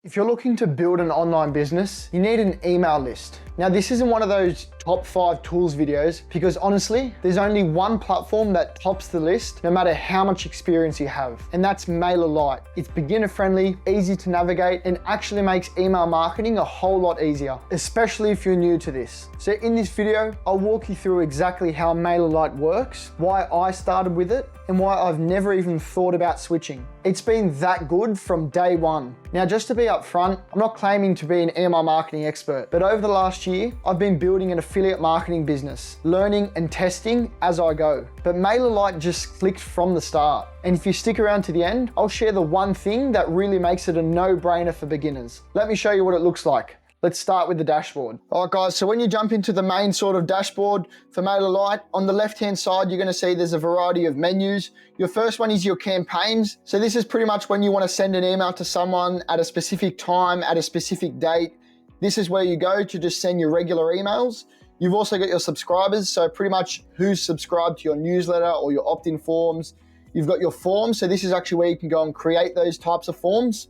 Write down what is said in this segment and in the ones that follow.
If you're looking to build an online business, you need an email list. Now, this isn't one of those top 5 tools videos because honestly, there's only one platform that tops the list no matter how much experience you have, and that's Mailerlite. It's beginner friendly, easy to navigate, and actually makes email marketing a whole lot easier, especially if you're new to this. So in this video, I'll walk you through exactly how Mailerlite works, why I started with it, and why I've never even thought about switching. It's been that good from day one. Now, just to be upfront, I'm not claiming to be an email marketing expert, but over the last year, I've been building an affiliate marketing business, learning and testing as I go. But Mailerlite just clicked from the start. And if you stick around to the end, I'll share the one thing that really makes it a no-brainer for beginners. Let me show you what it looks like. Let's start with the dashboard. All right, guys, so when you jump into the main sort of dashboard for Mailerlite, on the left-hand side, you're gonna see there's a variety of menus. Your first one is your campaigns. So this is pretty much when you wanna send an email to someone at a specific time, at a specific date. This is where you go to just send your regular emails. You've also got your subscribers, so pretty much who's subscribed to your newsletter or your opt-in forms. You've got your forms, so this is actually where you can go and create those types of forms.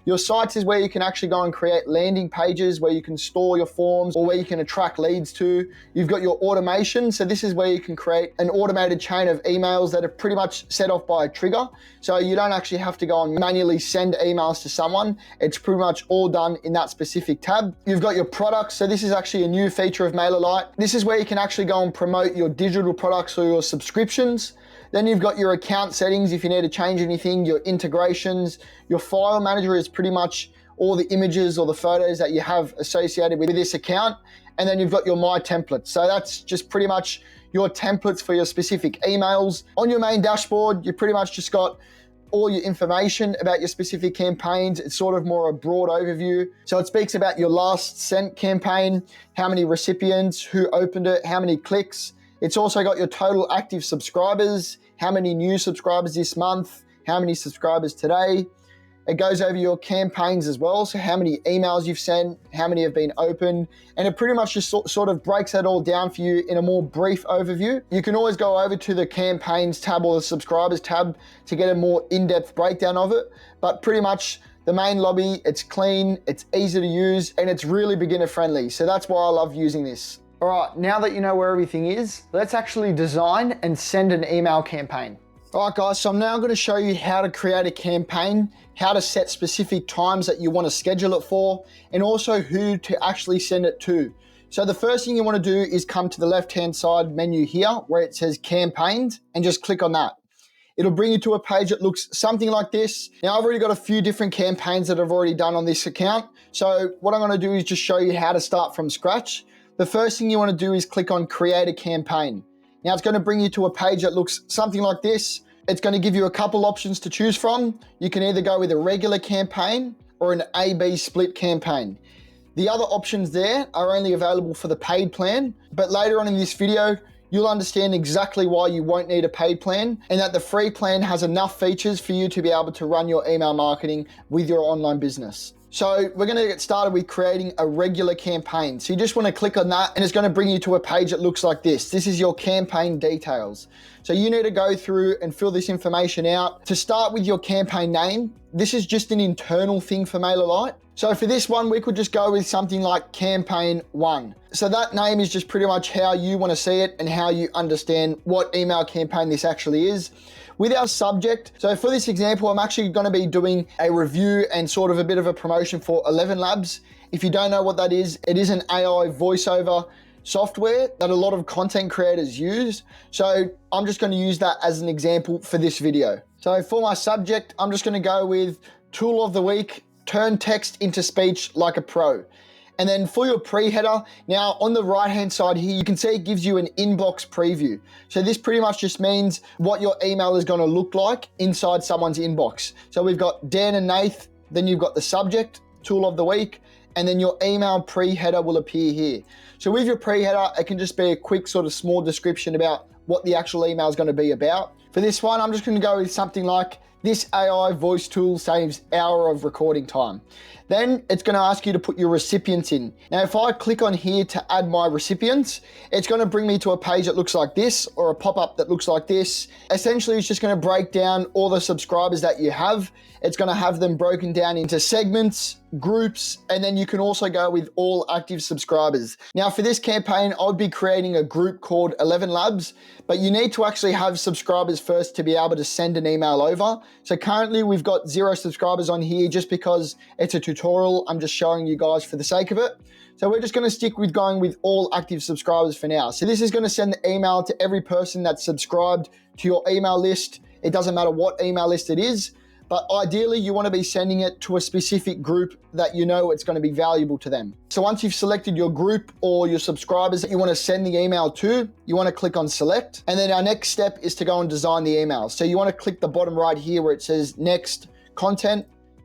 Your sites is where you can actually go and create landing pages where you can store your forms or where you can attract leads to. You've got your automation. So this is where you can create an automated chain of emails that are pretty much set off by a trigger. So you don't actually have to go and manually send emails to someone. It's pretty much all done in that specific tab. You've got your products. So this is actually a new feature of Mailerlite. This is where you can actually go and promote your digital products or your subscriptions. Then you've got your account settings if you need to change anything, your integrations. Your file manager is pretty much all the images or the photos that you have associated with this account. And then you've got your My Templates. So that's just pretty much your templates for your specific emails. On your main dashboard, you pretty much just got all your information about your specific campaigns. It's sort of more a broad overview. So it speaks about your last sent campaign, how many recipients, who opened it, how many clicks. It's also got your total active subscribers, how many new subscribers this month, how many subscribers today. It goes over your campaigns as well, so how many emails you've sent, how many have been opened, and it pretty much just sort of breaks that all down for you in a more brief overview. You can always go over to the campaigns tab or the subscribers tab to get a more in-depth breakdown of it, but pretty much the main lobby, it's clean, it's easy to use, and it's really beginner friendly, so that's why I love using this. All right, now that you know where everything is, let's actually design and send an email campaign. All right, guys, so I'm now gonna show you how to create a campaign, how to set specific times that you wanna schedule it for, and also who to actually send it to. So the first thing you wanna do is come to the left-hand side menu here where it says campaigns and just click on that. It'll bring you to a page that looks something like this. Now, I've already got a few different campaigns that I've already done on this account. So what I'm gonna do is just show you how to start from scratch. The first thing you want to do is click on create a campaign. Now it's going to bring you to a page that looks something like this. It's going to give you a couple options to choose from. You can either go with a regular campaign or an A/B split campaign. The other options there are only available for the paid plan, but later on in this video, you'll understand exactly why you won't need a paid plan and that the free plan has enough features for you to be able to run your email marketing with your online business. So we're gonna get started with creating a regular campaign. So you just wanna click on that and it's gonna bring you to a page that looks like this. This is your campaign details. So you need to go through and fill this information out. To start with your campaign name, this is just an internal thing for Mailerlite. So for this one, we could just go with something like campaign 1. So that name is just pretty much how you wanna see it and how you understand what email campaign this actually is. With our subject, so for this example, I'm actually gonna be doing a review and sort of a bit of a promotion for 11 Labs. If you don't know what that is, it is an AI voiceover software that a lot of content creators use. So I'm just gonna use that as an example for this video. So for my subject, I'm just gonna go with tool of the week, turn text into speech like a pro. And then for your pre-header, now on the right-hand side here, you can see it gives you an inbox preview. So this pretty much just means what your email is gonna look like inside someone's inbox. So we've got Dan and Nath, then you've got the subject, tool of the week, and then your email pre-header will appear here. So with your pre-header, it can just be a quick sort of small description about what the actual email is gonna be about. For this one, I'm just gonna go with something like This AI voice tool saves hours of recording time. Then it's going to ask you to put your recipients in. Now, if I click on here to add my recipients, it's going to bring me to a page that looks like this, or a pop-up that looks like this. Essentially, it's just going to break down all the subscribers that you have. It's going to have them broken down into segments, groups, and then you can also go with all active subscribers. Now, for this campaign, I would be creating a group called 11 Labs, but you need to actually have subscribers first to be able to send an email over. So currently we've got 0 subscribers on here just because it's a tutorial. I'm just showing you guys for the sake of it. So we're just going to stick with going with all active subscribers for now. So this is going to send the email to every person that's subscribed to your email list. It doesn't matter what email list it is, but ideally you want to be sending it to a specific group that you know it's going to be valuable to them. So once you've selected your group or your subscribers that you want to send the email to, you want to click on select. And then our next step is to go and design the email. So you want to click the bottom right here where it says next content,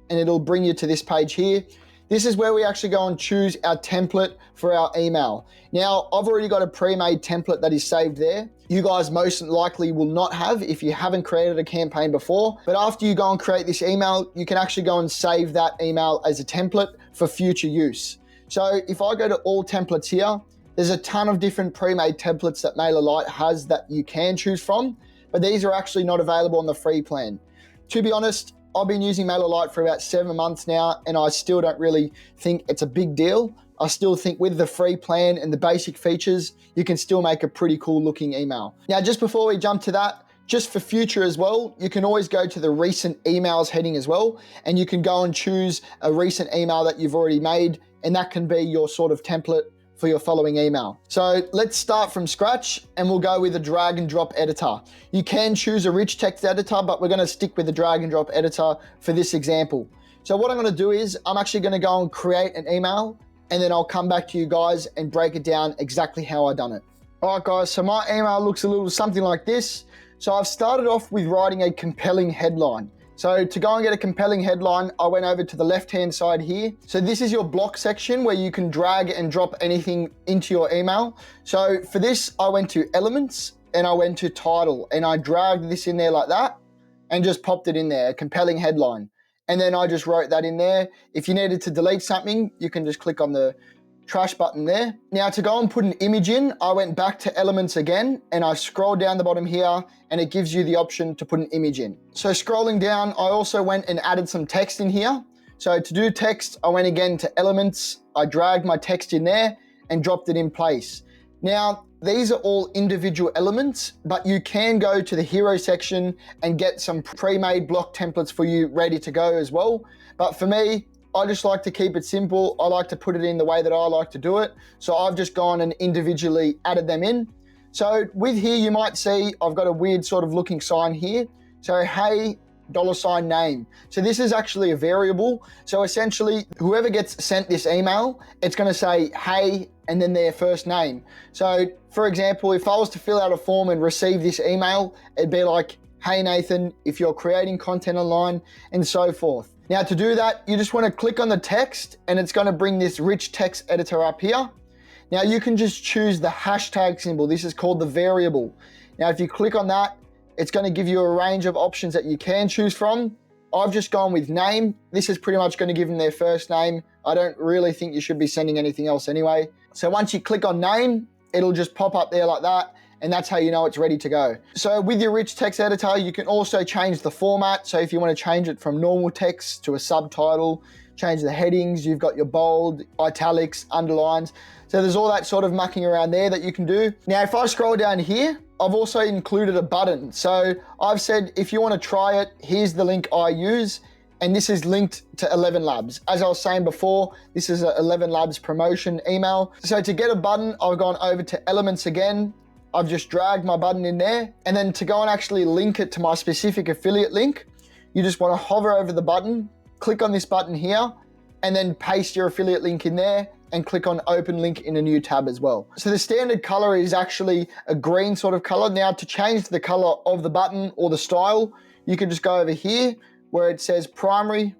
and it'll bring you to this page here. This is where we actually go and choose our template for our email. Now, I've already got a pre-made template that is saved there. You guys most likely will not have if you haven't created a campaign before, but after you go and create this email, you can actually go and save that email as a template for future use. So if I go to all templates here, there's a ton of different pre-made templates that Mailerlite has that you can choose from, but these are actually not available on the free plan. To be honest, I've been using Mailerlite for about 7 months now, and I still don't really think it's a big deal. I still think with the free plan and the basic features, you can still make a pretty cool looking email. Now, just before we jump to that, just for future as well, you can always go to the recent emails heading as well, and you can go and choose a recent email that you've already made, and that can be your sort of template for your following email. So let's start from scratch, and we'll go with a drag and drop editor. You can choose a rich text editor, but we're gonna stick with the drag and drop editor for this example. So what I'm gonna do is I'm actually gonna go and create an email, and then I'll come back to you guys and break it down exactly how I done it. All right guys, so my email looks a little something like this. So I've started off with writing a compelling headline. So to go and get a compelling headline, I went over to the left-hand side here. So this is your block section where you can drag and drop anything into your email. So for this, I went to elements and I went to title, and I dragged this in there like that and just popped it in there, a compelling headline. And then I just wrote that in there. If you needed to delete something, you can just click on the trash button there. Now to go and put an image in, I went back to elements again, and I scrolled down the bottom here, and it gives you the option to put an image in. So scrolling down, I also went and added some text in here. So to do text, I went again to elements, I dragged my text in there and dropped it in place. Now, these are all individual elements, but you can go to the hero section and get some pre-made block templates for you ready to go as well. But for me, I just like to keep it simple. I like to put it in the way that I like to do it. So I've just gone and individually added them in. So with here, you might see I've got a weird sort of looking sign here. So hey, $name. So this is actually a variable. So essentially, whoever gets sent this email, it's going to say hey and then their first name. So for example, if I was to fill out a form and receive this email, it'd be like, hey Nathan, if you're creating content online, and so forth. Now to do that, you just want to click on the text, and it's going to bring this rich text editor up here. Now you can just choose the hashtag symbol. This is called the variable. Now if you click on that, it's going to give you a range of options that you can choose from. I've just gone with name. This is pretty much going to give them their first name. I don't really think you should be sending anything else anyway. So once you click on name, it'll just pop up there like that, and that's how you know it's ready to go. So with your rich text editor, you can also change the format. So if you want to change it from normal text to a subtitle, change the headings, you've got your bold, italics, underlines. So there's all that sort of mucking around there that you can do. Now, if I scroll down here, I've also included a button. So I've said, if you want to try it, here's the link I use. And this is linked to 11 Labs. As I was saying before, this is an 11 Labs promotion email. So to get a button, I've gone over to elements again. I've just dragged my button in there. And then to go and actually link it to my specific affiliate link, you just want to hover over the button, click on this button here, and then paste your affiliate link in there and click on open link in a new tab as well. So the standard color is actually a green sort of color. Now to change the color of the button or the style, you can just go over here where it says primary,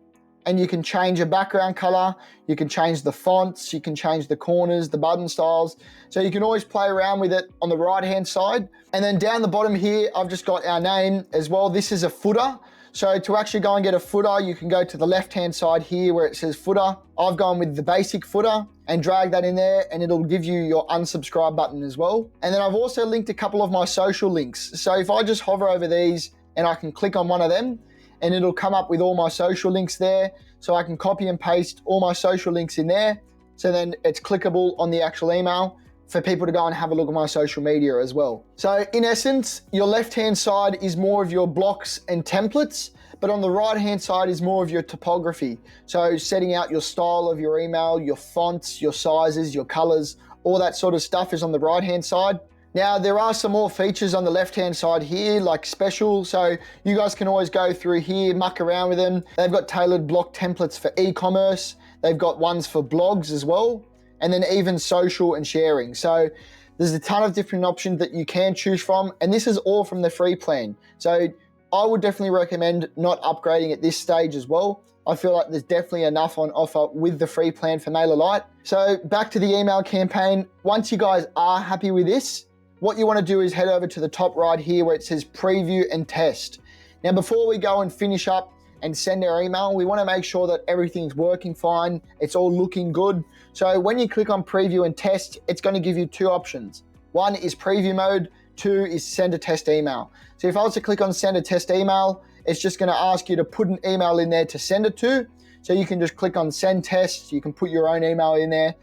and you can change a background color, you can change the fonts, you can change the corners, the button styles. So you can always play around with it on the right-hand side. And then down the bottom here, I've just got our name as well. This is a footer. So to actually go and get a footer, you can go to the left-hand side here where it says footer. I've gone with the basic footer and drag that in there, and it'll give you your unsubscribe button as well. And then I've also linked a couple of my social links. So if I just hover over these and I can click on one of them, and it'll come up with all my social links there. So I can copy and paste all my social links in there. So then it's clickable on the actual email for people to go and have a look at my social media as well. So in essence, your left-hand side is more of your blocks and templates, but on the right-hand side is more of your typography. So setting out your style of your email, your fonts, your sizes, your colors, all that sort of stuff is on the right-hand side. Now, there are some more features on the left-hand side here, like special. So you guys can always go through here, muck around with them. They've got tailored block templates for e-commerce. They've got ones for blogs as well, and then even social and sharing. So there's a ton of different options that you can choose from, and this is all from the free plan. So I would definitely recommend not upgrading at this stage as well. I feel like there's definitely enough on offer with the free plan for Mailerlite. So back to the email campaign. Once you guys are happy with this, what you want to do is head over to the top right here where it says preview and test. Now, before we go and finish up and send our email, we want to make sure that everything's working fine. It's all looking good. So when you click on preview and test, it's going to give you two options. One is preview mode, two is send a test email. So if I was to click on send a test email, it's just going to ask you to put an email in there to send it to. So you can just click on send test. You can put your own email in there.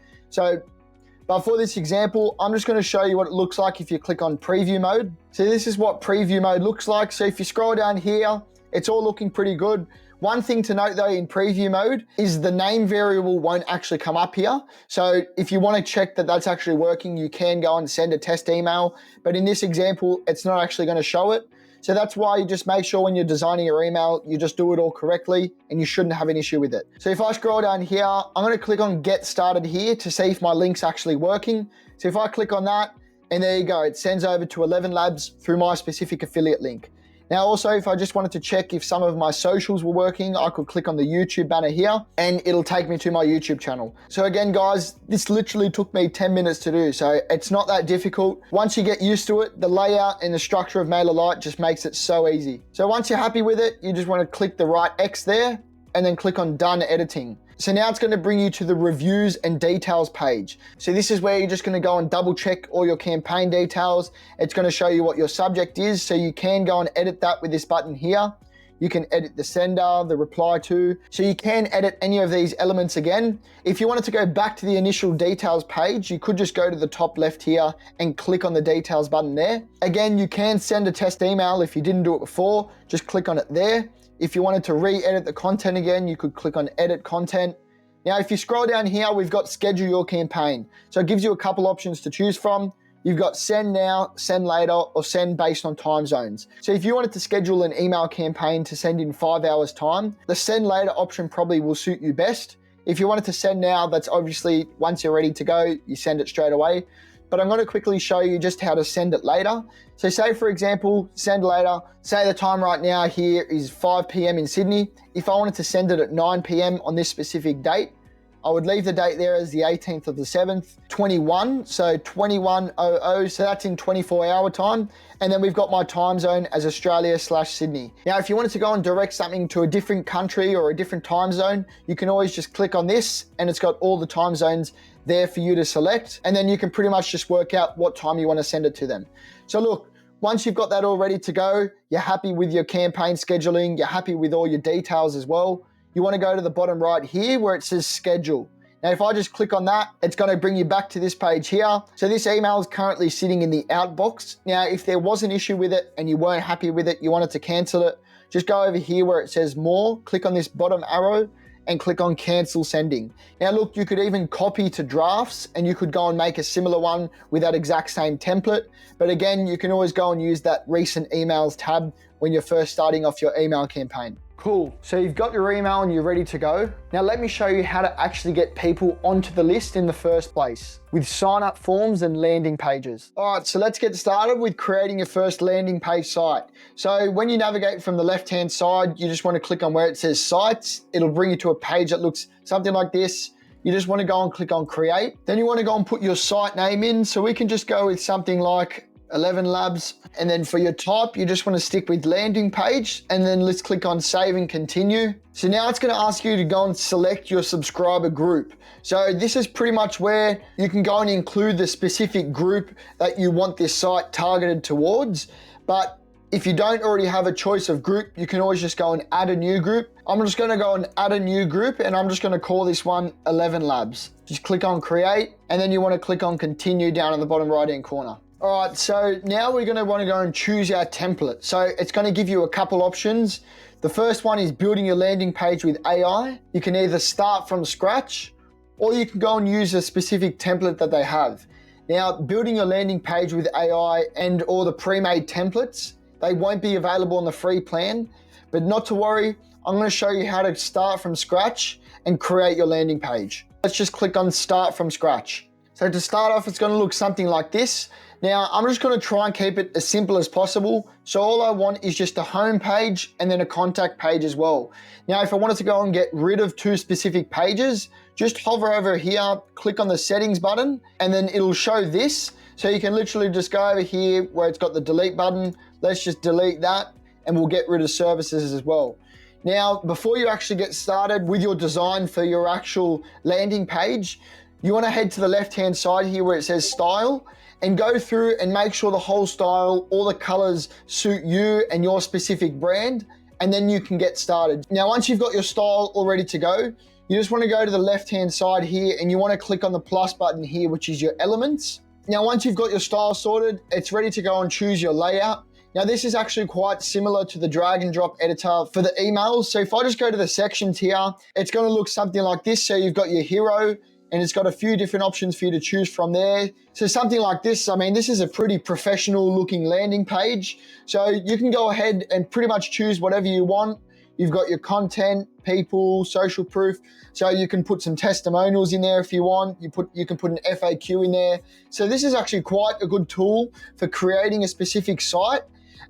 But for this example, I'm just going to show you what it looks like if you click on preview mode. So this is what preview mode looks like. So if you scroll down here, it's all looking pretty good. One thing to note though in preview mode is the name variable won't actually come up here. So if you want to check that that's actually working, you can go and send a test email. But in this example, it's not actually going to show it. So that's why you just make sure when you're designing your email, you just do it all correctly and you shouldn't have an issue with it. So if I scroll down here, I'm going to click on get started here to see if my link's actually working. So if I click on that, and there you go, it sends over to 11 Labs through my specific affiliate link. Now also, if I just wanted to check if some of my socials were working, I could click on the YouTube banner here and it'll take me to my YouTube channel. So again, guys, this literally took me 10 minutes to do, so it's not that difficult. Once you get used to it, the layout and the structure of Mailerlite just makes it so easy. So once you're happy with it, you just want to click the right X there and then click on done editing. So now it's going to bring you to the reviews and details page. So this is where you're just going to go and double check all your campaign details. It's going to show you what your subject is. So you can go and edit that with this button here. You can edit the sender, the reply to. So you can edit any of these elements again. If you wanted to go back to the initial details page, you could just go to the top left here and click on the details button there. Again, you can send a test email if you didn't do it before. Just click on it there. If you wanted to re-edit the content again, you could click on edit content. Now, if you scroll down here, we've got schedule your campaign. So it gives you a couple options to choose from. You've got send now, send later, or send based on time zones. So if you wanted to schedule an email campaign to send in 5 hours time, the send later option probably will suit you best. If you wanted to send now, that's obviously once you're ready to go, you send it straight away. But I'm going to quickly show you just how to send it later. So say for example, send later, say the time right now here is 5 p.m. in Sydney. If I wanted to send it at 9 p.m. on this specific date, I would leave the date there as the 18th of the 7th, 21, so 21:00, so that's in 24-hour time. And then we've got my time zone as Australia/Sydney. Now, if you wanted to go and direct something to a different country or a different time zone, you can always just click on this and it's got all the time zones there for you to select. And then you can pretty much just work out what time you want to send it to them. So look, once you've got that all ready to go, you're happy with your campaign scheduling, you're happy with all your details as well, you want to go to the bottom right here where it says schedule. Now, if I just click on that, it's going to bring you back to this page here. So this email is currently sitting in the outbox. Now, if there was an issue with it and you weren't happy with it, you wanted to cancel it, just go over here where it says more, click on this bottom arrow and click on cancel sending. Now look, you could even copy to drafts and you could go and make a similar one with that exact same template. But again, you can always go and use that recent emails tab when you're first starting off your email campaign. Cool, so you've got your email and you're ready to go. Now let me show you how to actually get people onto the list in the first place with sign up forms and landing pages. All right, so let's get started with creating your first landing page site. So when you navigate from the left-hand side, you just want to click on where it says sites. It'll bring you to a page that looks something like this. You just want to go and click on create. Then you want to go and put your site name in. So we can just go with something like 11 labs. And then for your type, you just want to stick with landing page, and then let's click on save and continue. So now it's going to ask you to go and select your subscriber group. So this is pretty much where you can go and include the specific group that you want this site targeted towards. But if you don't already have a choice of group, you can always just go and add a new group. I'm just going to go and add a new group, and I'm just going to call this one 11 labs. Just click on create, and then you want to click on continue down in the bottom right hand corner. All right, so now we're going to want to go and choose our template. So it's going to give you a couple options. The first one is building your landing page with AI. You can either start from scratch, or you can go and use a specific template that they have. Now, building your landing page with AI and all the pre-made templates, they won't be available on the free plan, but not to worry, I'm going to show you how to start from scratch and create your landing page. Let's just click on start from scratch. So to start off, it's going to look something like this. Now, I'm just going to try and keep it as simple as possible. So all I want is just a home page and then a contact page as well. Now, if I wanted to go and get rid of two specific pages, just hover over here, click on the settings button, and then it'll show this. So you can literally just go over here where it's got the delete button. Let's just delete that, and we'll get rid of services as well. Now, before you actually get started with your design for your actual landing page, you want to head to the left-hand side here where it says style, and go through and make sure the whole style, all the colors suit you and your specific brand, and then you can get started. Now, once you've got your style all ready to go, you just want to go to the left-hand side here, and you want to click on the plus button here, which is your elements. Now, once you've got your style sorted, it's ready to go and choose your layout. Now, this is actually quite similar to the drag and drop editor for the emails. So if I just go to the sections here, it's going to look something like this. So you've got your hero, and it's got a few different options for you to choose from there. So something like this, I mean, this is a pretty professional looking landing page. So you can go ahead and pretty much choose whatever you want. You've got your content, people, social proof. So you can put some testimonials in there if you want. You can put an FAQ in there. So this is actually quite a good tool for creating a specific site.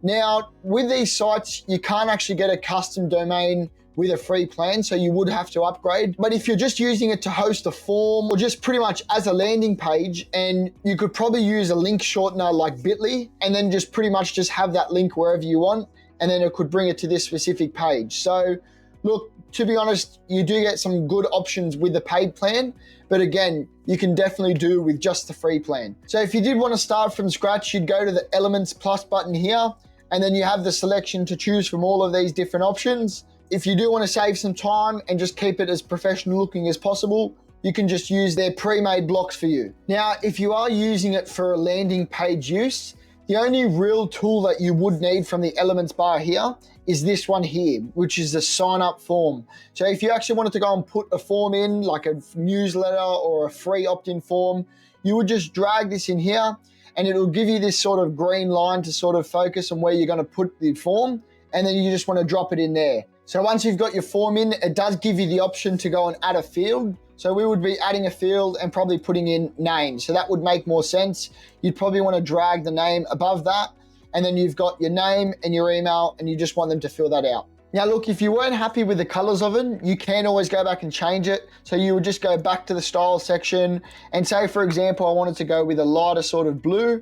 Now, with these sites, you can't actually get a custom domain with a free plan, so you would have to upgrade. But if you're just using it to host a form or just pretty much as a landing page, and you could probably use a link shortener like Bitly, and then just pretty much just have that link wherever you want, and then it could bring it to this specific page. So look, to be honest, you do get some good options with the paid plan, but again, you can definitely do with just the free plan. So if you did want to start from scratch, you'd go to the Elements Plus button here, and then you have the selection to choose from all of these different options. If you do want to save some time and just keep it as professional looking as possible, you can just use their pre-made blocks for you. Now, if you are using it for a landing page use, the only real tool that you would need from the Elements bar here is this one here, which is the sign up form. So if you actually wanted to go and put a form in, like a newsletter or a free opt-in form, you would just drag this in here, and it'll give you this sort of green line to sort of focus on where you're going to put the form, and then you just want to drop it in there. So once you've got your form in, it does give you the option to go and add a field. So we would be adding a field and probably putting in name. So that would make more sense. You'd probably want to drag the name above that, and then you've got your name and your email, and you just want them to fill that out. Now look, if you weren't happy with the colors of it, you can always go back and change it. So you would just go back to the style section, and say, for example, I wanted to go with a lighter sort of blue.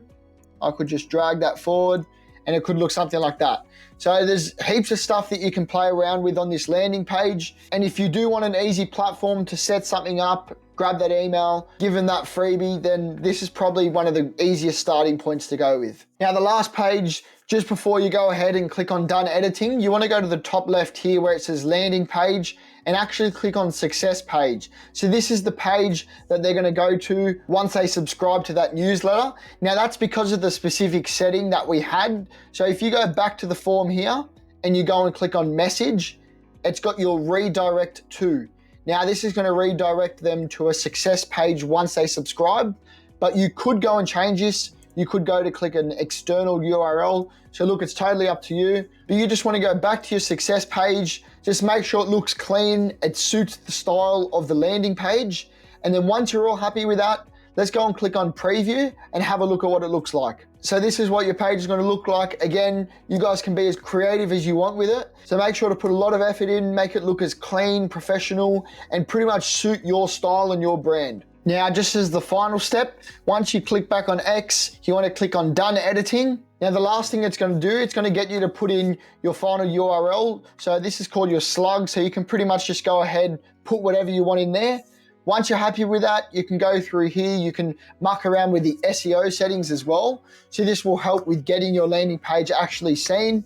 I could just drag that forward, and it could look something like that. So there's heaps of stuff that you can play around with on this landing page. And if you do want an easy platform to set something up, grab that email, give them that freebie, then this is probably one of the easiest starting points to go with. Now the last page, just before you go ahead and click on done editing, you want to go to the top left here where it says landing page, and actually click on success page. So this is the page that they're going to go to once they subscribe to that newsletter. Now that's because of the specific setting that we had. So if you go back to the form here and you go and click on message, it's got your redirect to. Now this is going to redirect them to a success page once they subscribe, but you could go and change this. You could go to click an external URL. So look, it's totally up to you, but you just want to go back to your success page. Just make sure it looks clean. It suits the style of the landing page. And then once you're all happy with that, let's go and click on preview and have a look at what it looks like. So this is what your page is going to look like. Again, you guys can be as creative as you want with it. So make sure to put a lot of effort in, make it look as clean, professional, and pretty much suit your style and your brand. Now, just as the final step, once you click back on X, you want to click on Done Editing. Now, the last thing it's going to do, it's going to get you to put in your final URL. So this is called your slug. So you can pretty much just go ahead, put whatever you want in there. Once you're happy with that, you can go through here. You can muck around with the SEO settings as well. So this will help with getting your landing page actually seen.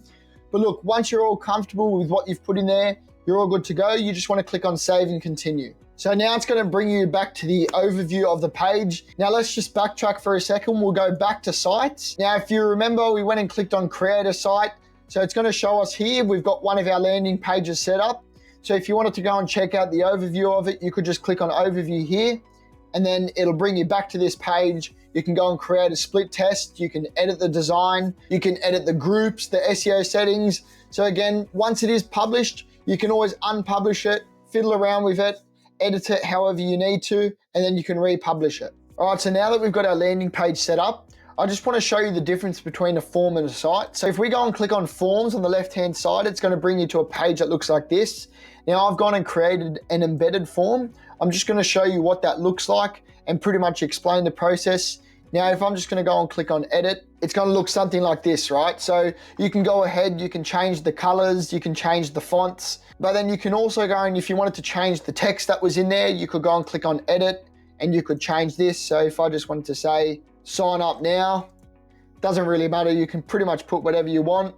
But look, once you're all comfortable with what you've put in there, you're all good to go. You just want to click on Save and Continue. So now it's going to bring you back to the overview of the page. Now let's just backtrack for a second. We'll go back to sites. Now, if you remember, we went and clicked on Create a Site. So it's going to show us here, we've got one of our landing pages set up. So if you wanted to go and check out the overview of it, you could just click on Overview here, and then it'll bring you back to this page. You can go and create a split test. You can edit the design. You can edit the groups, the SEO settings. So again, once it is published, you can always unpublish it, fiddle around with it, edit it however you need to, and then you can republish it. All right, so now that we've got our landing page set up, I just want to show you the difference between a form and a site. So if we go and click on Forms on the left-hand side, it's going to bring you to a page that looks like this. Now I've gone and created an embedded form. I'm just going to show you what that looks like and pretty much explain the process. Now, if I'm just going to go and click on Edit, it's going to look something like this, right? So you can go ahead, you can change the colors, you can change the fonts, but then you can also go and if you wanted to change the text that was in there, you could go and click on Edit and you could change this. So if I just wanted to say, sign up now, doesn't really matter. You can pretty much put whatever you want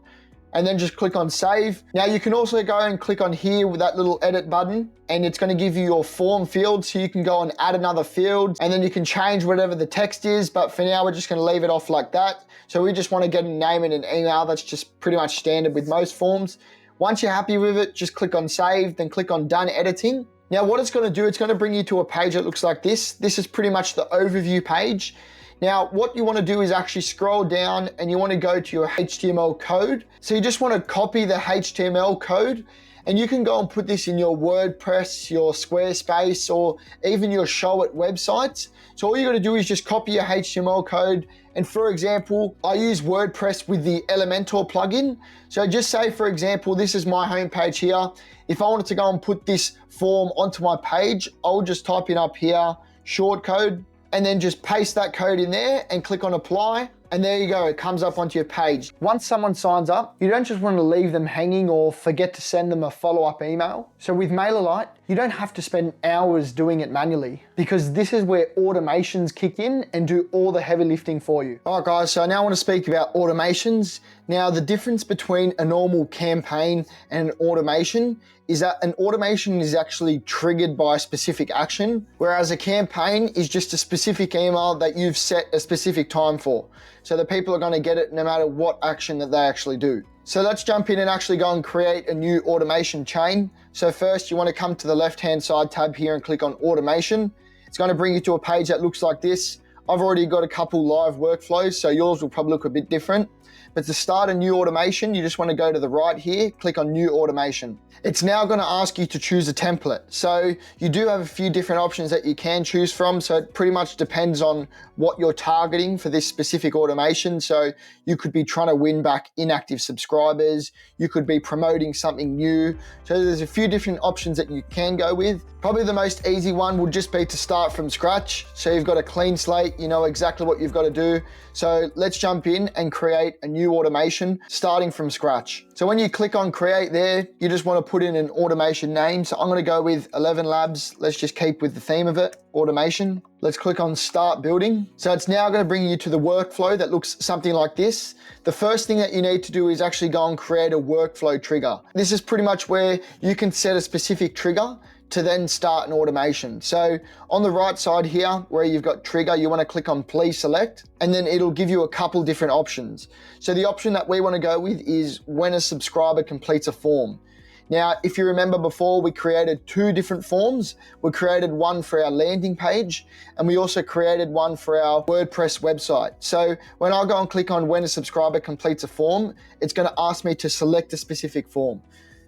and then just click on Save. Now you can also go and click on here with that little edit button and it's going to give you your form field, so you can go and add another field and then you can change whatever the text is, but for now we're just going to leave it off like that. So we just want to get a name and an email. That's just pretty much standard with most forms. Once you're happy with it, just click on Save, then click on Done Editing. Now what it's going to do, it's going to bring you to a page that looks like this. This is pretty much the overview page. Now, what you want to do is actually scroll down and you want to go to your HTML code. So you just want to copy the HTML code and you can go and put this in your WordPress, your Squarespace, or even your Show It websites. So all you got to do is just copy your HTML code. And for example, I use WordPress with the Elementor plugin. So just say, for example, this is my homepage here. If I wanted to go and put this form onto my page, I'll just type in up here, short code, and then just paste that code in there and click on Apply. And there you go, it comes up onto your page. Once someone signs up, you don't just want to leave them hanging or forget to send them a follow-up email. So with Mailerlite, you don't have to spend hours doing it manually because this is where automations kick in and do all the heavy lifting for you. All right guys, so I now want to speak about automations. Now the difference between a normal campaign and an automation is that an automation is actually triggered by a specific action, whereas a campaign is just a specific email that you've set a specific time for. So the people are going to get it no matter what action that they actually do. So let's jump in and actually go and create a new automation chain. So first you want to come to the left-hand side tab here and click on automation. It's going to bring you to a page that looks like this. I've already got a couple live workflows, so yours will probably look a bit different. But to start a new automation, you just want to go to the right here, click on new automation. It's now going to ask you to choose a template. So you do have a few different options that you can choose from. So it pretty much depends on what you're targeting for this specific automation. So you could be trying to win back inactive subscribers. You could be promoting something new. So there's a few different options that you can go with. Probably the most easy one would just be to start from scratch. So you've got a clean slate, you know exactly what you've got to do. So let's jump in and create a new automation starting from scratch. So when you click on create there, you just want to put in an automation name. So I'm going to go with 11 Labs. Let's just keep with the theme of it, automation. Let's click on start building. So it's now going to bring you to the workflow that looks something like this. The first thing that you need to do is actually go and create a workflow trigger. This is pretty much where you can set a specific trigger to then start an automation. So on the right side here, where you've got trigger, you want to click on please select, and then it'll give you a couple different options. So the option that we want to go with is when a subscriber completes a form. Now, if you remember before, we created two different forms. We created one for our landing page, and we also created one for our WordPress website. So when I go and click on when a subscriber completes a form, it's going to ask me to select a specific form.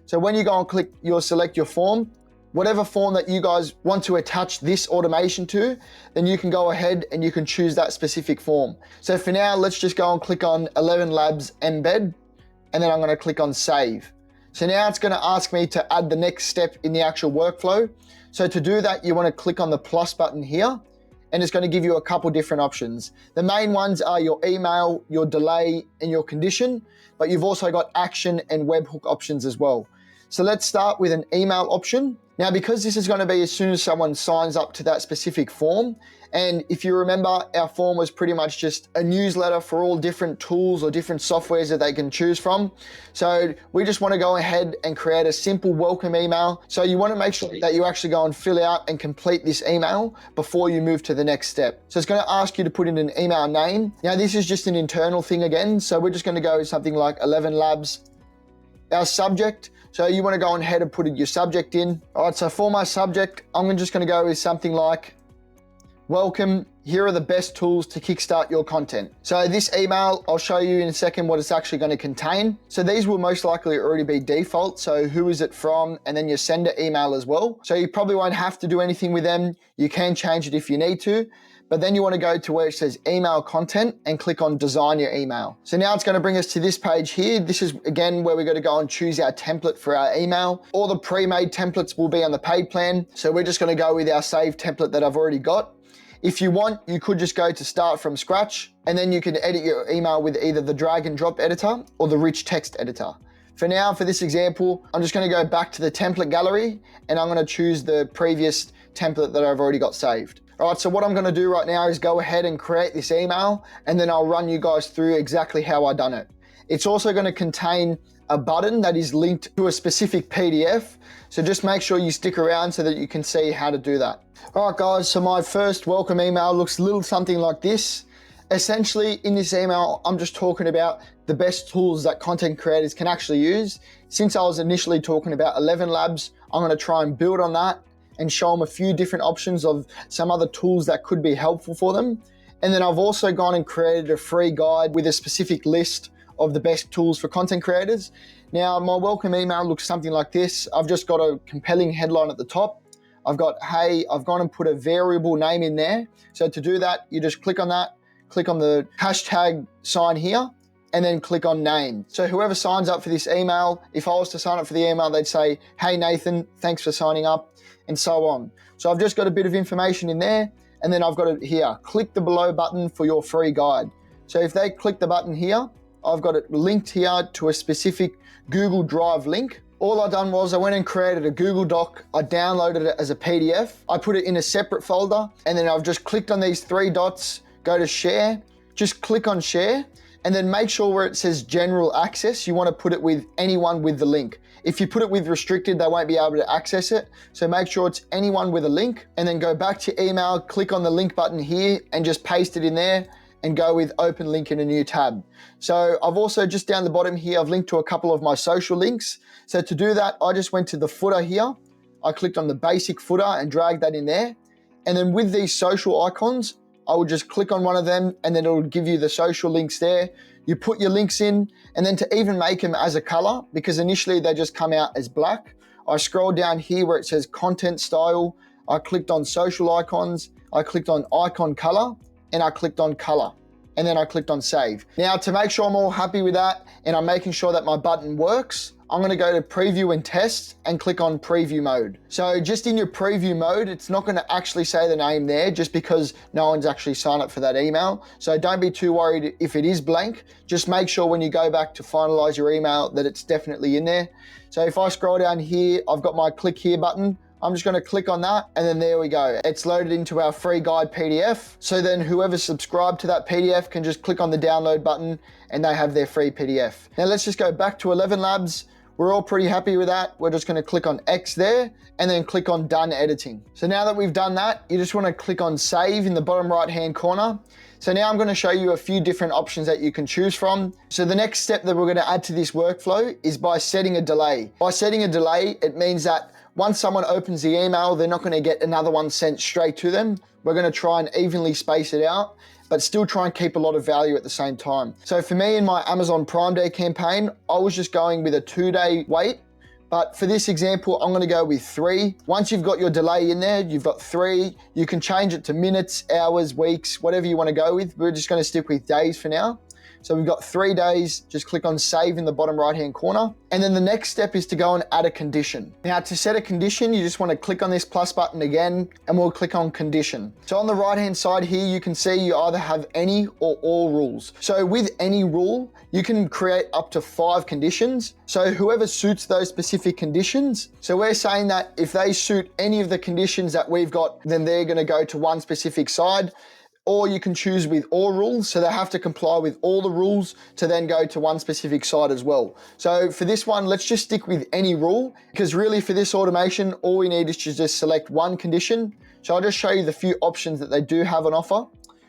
So when you go and click, you'll select your form, whatever form that you guys want to attach this automation to, then you can go ahead and you can choose that specific form. So for now, let's just go and click on 11 Labs embed, and then I'm going to click on save. So now it's going to ask me to add the next step in the actual workflow. So to do that, you want to click on the plus button here, and it's going to give you a couple different options. The main ones are your email, your delay, and your condition, but you've also got action and webhook options as well. So let's start with an email option. Now, because this is going to be as soon as someone signs up to that specific form, and if you remember, our form was pretty much just a newsletter for all different tools or different softwares that they can choose from. So we just want to go ahead and create a simple welcome email. So you want to make sure that you actually go and fill out and complete this email before you move to the next step. So it's going to ask you to put in an email name. Now, this is just an internal thing again. So we're just going to go with something like 11 Labs. Our subject. So you want to go ahead and put your subject in. All right, so for my subject, I'm just going to go with something like, welcome, here are the best tools to kickstart your content. So this email, I'll show you in a second what it's actually going to contain. So these will most likely already be default. So who is it from? And then your sender email as well. So you probably won't have to do anything with them. You can change it if you need to. But then you want to go to where it says email content and click on design your email. So now it's going to bring us to this page here. This is again where we're going to go and choose our template for our email. All the pre-made templates will be on the paid plan. So we're just going to go with our saved template that I've already got. If you want, you could just go to start from scratch, and then you can edit your email with either the drag and drop editor or the rich text editor. For now, for this example, I'm just going to go back to the template gallery, and I'm going to choose the previous template that I've already got saved. All right, so what I'm going to do right now is go ahead and create this email, and then I'll run you guys through exactly how I done it. It's also going to contain a button that is linked to a specific PDF. So just make sure you stick around so that you can see how to do that. All right, guys, so my first welcome email looks a little something like this. Essentially, in this email, I'm just talking about the best tools that content creators can actually use. Since I was initially talking about 11 Labs, I'm going to try and build on that and show them a few different options of some other tools that could be helpful for them. And then I've also gone and created a free guide with a specific list of the best tools for content creators. Now, my welcome email looks something like this. I've just got a compelling headline at the top. I've got, hey, I've gone and put a variable name in there. So to do that, you just click on that, click on the hashtag sign here, and then click on name. So whoever signs up for this email, if I was to sign up for the email, they'd say, hey, Nathan, thanks for signing up, and so on. So I've just got a bit of information in there, and then I've got it here. Click the below button for your free guide. So if they click the button here, I've got it linked here to a specific Google Drive link. All I done was I went and created a Google Doc. I downloaded it as a PDF. I put it in a separate folder, and then I've just clicked on these three dots, go to share, just click on share, and then make sure where it says general access, you want to put it with anyone with the link. If you put it with restricted, they won't be able to access it. So make sure it's anyone with a link, and then go back to email, click on the link button here and just paste it in there and go with open link in a new tab. So I've also just down the bottom here, I've linked to a couple of my social links. So to do that, I just went to the footer here. I clicked on the basic footer and dragged that in there. And then with these social icons, I would just click on one of them and then it will give you the social links there. You put your links in, and then to even make them as a color, because initially they just come out as black, I scroll down here where it says content style. I clicked on social icons, I clicked on icon color, and I clicked on color, and then I clicked on save. Now, to make sure I'm all happy with that and I'm making sure that my button works, I'm gonna go to preview and test and click on preview mode. So just in your preview mode, it's not gonna actually say the name there just because no one's actually signed up for that email. So don't be too worried if it is blank. Just make sure when you go back to finalize your email that it's definitely in there. So if I scroll down here, I've got my click here button. I'm just going to click on that, and then there we go. It's loaded into our free guide PDF. So then whoever subscribed to that PDF can just click on the download button and they have their free PDF. Now let's just go back to 11 Labs. We're all pretty happy with that. We're just going to click on X there and then click on done editing. So now that we've done that, you just want to click on save in the bottom right hand corner. So now I'm going to show you a few different options that you can choose from. So the next step that we're going to add to this workflow is by setting a delay. By setting a delay, it means that once someone opens the email, they're not going to get another one sent straight to them. We're going to try and evenly space it out, but still try and keep a lot of value at the same time. So for me in my Amazon Prime Day campaign, I was just going with a 2-day wait. But for this example, I'm going to go with 3. Once you've got your delay in there, you've got 3. You can change it to minutes, hours, weeks, whatever you want to go with. We're just going to stick with days for now. So we've got 3 days, just click on save in the bottom right-hand corner. And then the next step is to go and add a condition. Now to set a condition, you just want to click on this plus button again, and we'll click on condition. So on the right-hand side here, you can see you either have any or all rules. So with any rule, you can create up to 5 conditions. So whoever suits those specific conditions. So we're saying that if they suit any of the conditions that we've got, then they're going to go to one specific side. Or you can choose with all rules, so they have to comply with all the rules to then go to one specific site as well. So for this one, let's just stick with any rule, because really for this automation, all we need is to just select one condition. So I'll just show you the few options that they do have on offer.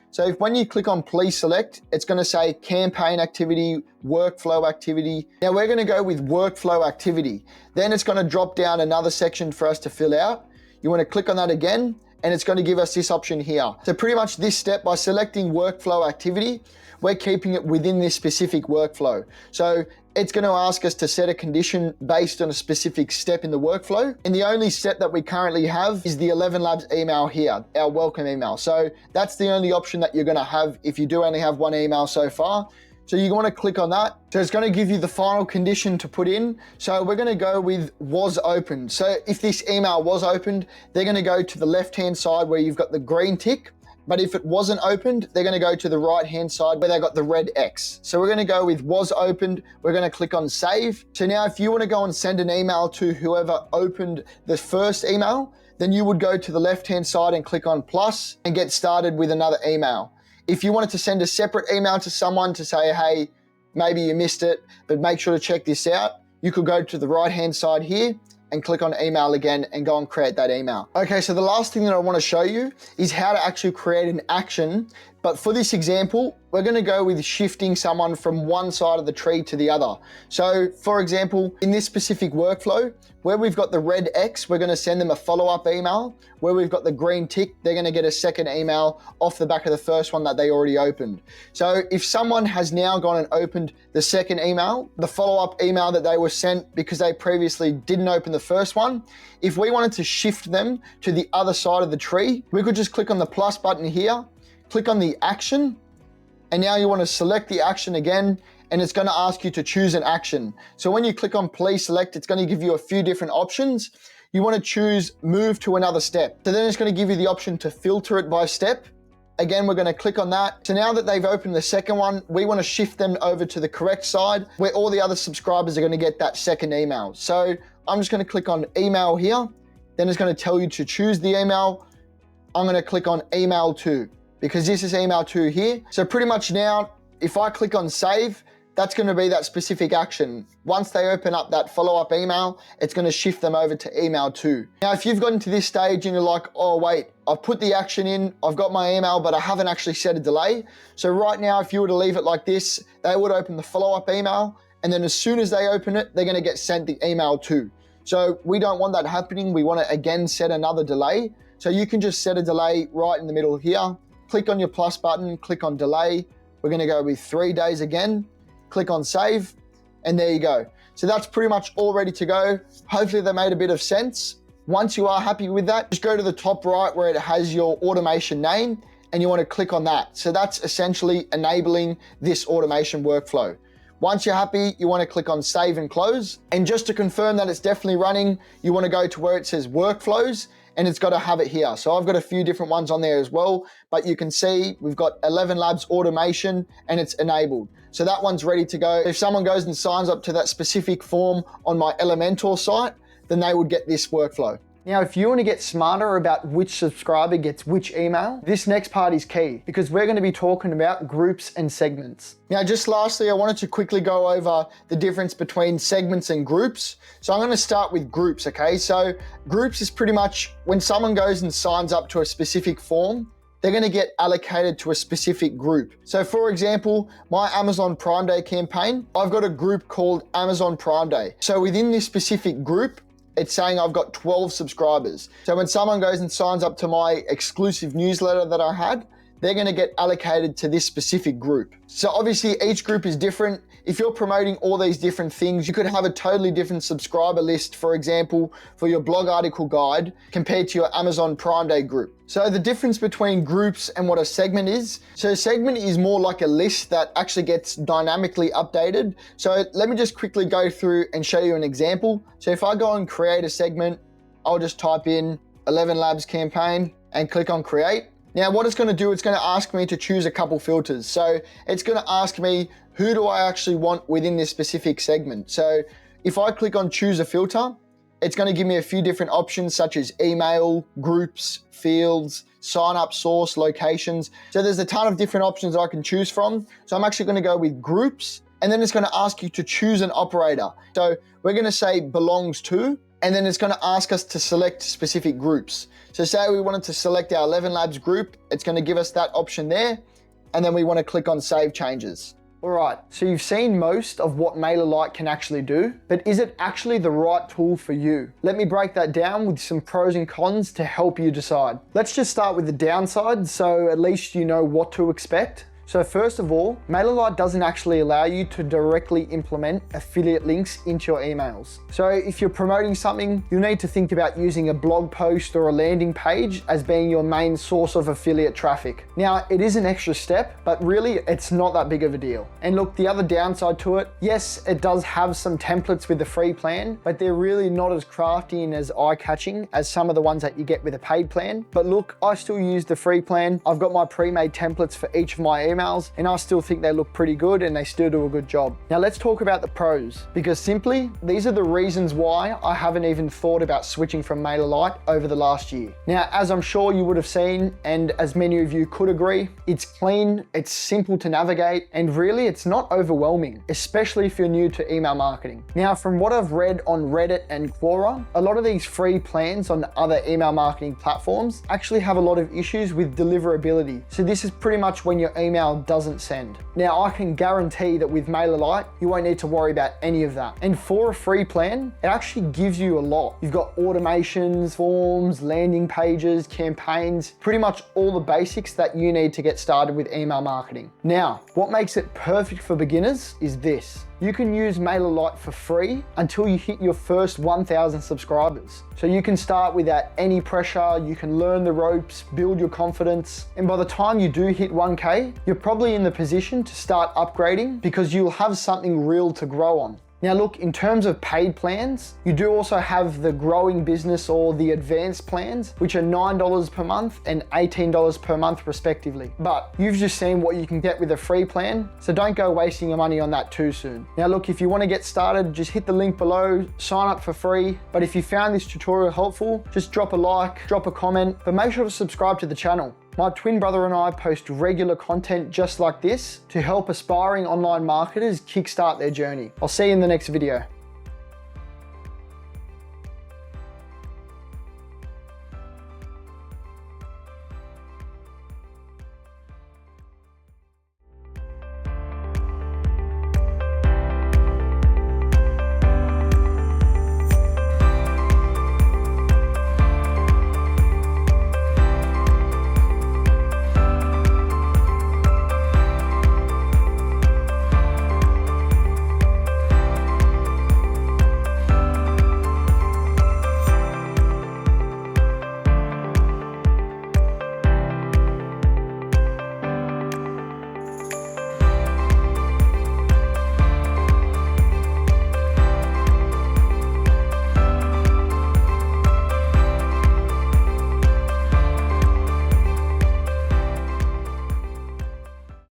So when you click on please select, it's going to say campaign activity, workflow activity. Now we're going to go with workflow activity. Then it's going to drop down another section for us to fill out. You want to click on that again, and it's going to give us this option here. So pretty much this step, by selecting workflow activity, we're keeping it within this specific workflow. So it's going to ask us to set a condition based on a specific step in the workflow. And the only step that we currently have is the 11 Labs email here, our welcome email. So that's the only option that you're going to have if you do only have one email so far. So you want to click on that. So it's going to give you the final condition to put in. So we're going to go with was opened. So if this email was opened, they're going to go to the left-hand side where you've got the green tick. But if it wasn't opened, they're going to go to the right-hand side where they got the red X. So we're going to go with was opened. We're going to click on save. So now if you want to go and send an email to whoever opened the first email, then you would go to the left-hand side and click on plus and get started with another email. If you wanted to send a separate email to someone to say, hey, maybe you missed it, but make sure to check this out, you could go to the right-hand side here and click on email again and go and create that email. Okay, so the last thing that I want to show you is how to actually create an action. But for this example, we're going to go with shifting someone from one side of the tree to the other. So for example, in this specific workflow, where we've got the red X, we're going to send them a follow-up email. Where we've got the green tick, they're going to get a second email off the back of the first one that they already opened. So if someone has now gone and opened the second email, the follow-up email that they were sent because they previously didn't open the first one, if we wanted to shift them to the other side of the tree, we could just click on the plus button here, click on the action, and now you want to select the action again, and it's going to ask you to choose an action. So when you click on please select, it's going to give you a few different options. You want to choose move to another step. So then it's going to give you the option to filter it by step. Again, we're going to click on that. So now that they've opened the second one, we want to shift them over to the correct side where all the other subscribers are going to get that second email. So I'm just going to click on email here. Then it's going to tell you to choose the email. I'm going to click on email to, because this is email to here. So pretty much now, if I click on save, that's going to be that specific action. Once they open up that follow-up email, it's going to shift them over to email to. Now, if you've gotten to this stage and you're like, oh wait, I've put the action in, I've got my email, but I haven't actually set a delay. So right now, if you were to leave it like this, they would open the follow-up email, and then as soon as they open it, they're going to get sent the email to. So we don't want that happening. We want to again set another delay. So you can just set a delay right in the middle here. Click on your plus button, click on delay. We're going to go with 3 days again. Click on save, and there you go. So that's pretty much all ready to go. Hopefully that made a bit of sense. Once you are happy with that, just go to the top right where it has your automation name, and you want to click on that. So that's essentially enabling this automation workflow. Once you're happy, you want to click on save and close. And just to confirm that it's definitely running, you want to go to where it says workflows, and it's got to have it here. So I've got a few different ones on there as well, but you can see we've got 11 Labs automation and it's enabled. So that one's ready to go. If someone goes and signs up to that specific form on my Elementor site, then they would get this workflow. Now, if you want to get smarter about which subscriber gets which email, this next part is key because we're going to be talking about groups and segments. Now, just lastly, I wanted to quickly go over the difference between segments and groups. So I'm going to start with groups, okay? So groups is pretty much when someone goes and signs up to a specific form, they're going to get allocated to a specific group. So for example, my Amazon Prime Day campaign, I've got a group called Amazon Prime Day. So within this specific group, it's saying I've got 12 subscribers. So when someone goes and signs up to my exclusive newsletter that I had, they're gonna get allocated to this specific group. So obviously each group is different. If you're promoting all these different things, you could have a totally different subscriber list, for example, for your blog article guide compared to your Amazon Prime Day group. So the difference between groups and what a segment is, so a segment is more like a list that actually gets dynamically updated. So let me just quickly go through and show you an example. So if I go and create a segment, I'll just type in 11 Labs campaign and click on create. Now what it's gonna do, it's gonna ask me to choose a couple filters. So it's gonna ask me, who do I actually want within this specific segment? So if I click on choose a filter, it's gonna give me a few different options such as email, groups, fields, sign up source, locations. So there's a ton of different options that I can choose from. So I'm actually gonna go with groups, and then it's gonna ask you to choose an operator. So we're gonna say belongs to, and then it's gonna ask us to select specific groups. So say we wanted to select our 11 Labs group, it's gonna give us that option there, and then we wanna click on Save Changes. All right, so you've seen most of what Mailerlite can actually do, but is it actually the right tool for you? Let me break that down with some pros and cons to help you decide. Let's just start with the downside, so at least you know what to expect. So first of all, Mailerlite doesn't actually allow you to directly implement affiliate links into your emails. So if you're promoting something, you'll need to think about using a blog post or a landing page as being your main source of affiliate traffic. Now, it is an extra step, but really it's not that big of a deal. And look, the other downside to it, yes, it does have some templates with the free plan, but they're really not as crafty and as eye-catching as some of the ones that you get with a paid plan. But look, I still use the free plan. I've got my pre-made templates for each of my emails, and I still think they look pretty good and they still do a good job. Now let's talk about the pros, because simply these are the reasons why I haven't even thought about switching from Mailerlite over the last year. Now, as I'm sure you would have seen, and as many of you could agree, it's clean, it's simple to navigate, and really it's not overwhelming, especially if you're new to email marketing. Now, from what I've read on Reddit and Quora, a lot of these free plans on other email marketing platforms actually have a lot of issues with deliverability. So this is pretty much when your email doesn't send. Now, I can guarantee that with Mailerlite, you won't need to worry about any of that. And for a free plan, it actually gives you a lot. You've got automations, forms, landing pages, campaigns, pretty much all the basics that you need to get started with email marketing. Now, what makes it perfect for beginners is this. You can use Mailerlite for free until you hit your first 1,000 subscribers. So you can start without any pressure, you can learn the ropes, build your confidence, and by the time you do hit 1K, you're probably in the position to start upgrading because you'll have something real to grow on. Now look, in terms of paid plans, you do also have the growing business or the advanced plans, which are $9 per month and $18 per month respectively. But you've just seen what you can get with a free plan, so don't go wasting your money on that too soon. Now look, if you want to get started, just hit the link below, sign up for free. But if you found this tutorial helpful, just drop a like, drop a comment, but make sure to subscribe to the channel. My twin brother and I post regular content just like this to help aspiring online marketers kickstart their journey. I'll see you in the next video.